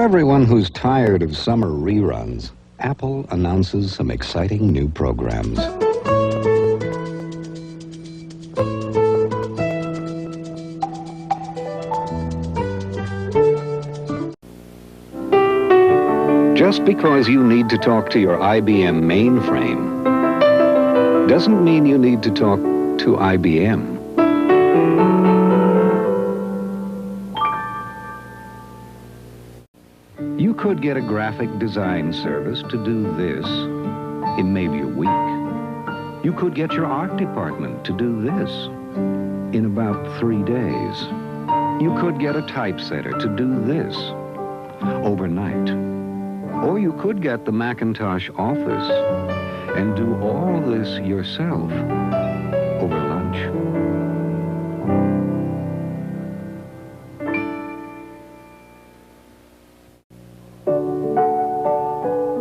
everyone who's tired of summer reruns, Apple announces some exciting new programs. Just because you need to talk to your IBM mainframe doesn't mean you need to talk to IBM. You could get a graphic design service to do this in maybe a week. You could get your art department to do this in about 3 days. You could get a typesetter to do this overnight. Or you could get the Macintosh Office and do all this yourself over lunch.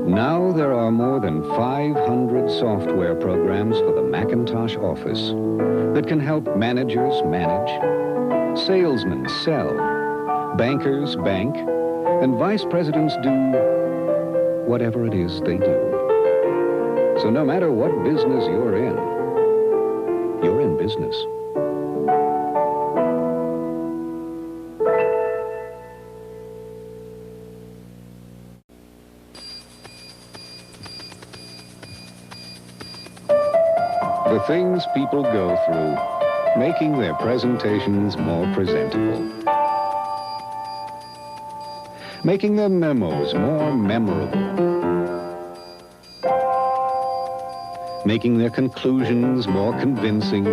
Now there are more than 500 software programs for the Macintosh Office that can help managers manage, salesmen sell, bankers bank, and vice presidents do whatever it is they do. So no matter what business you're in business. The things people go through, making their presentations more presentable, making their memos more memorable, making their conclusions more convincing,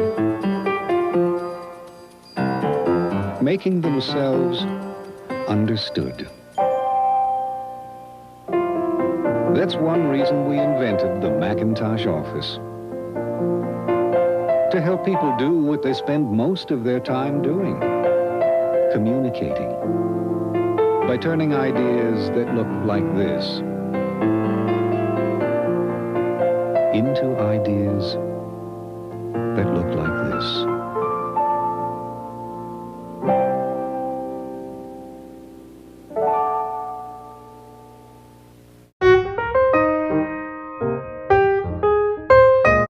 making themselves understood. That's one reason we invented the Macintosh Office. To help people do what they spend most of their time doing, communicating, by turning ideas that look like this into ideas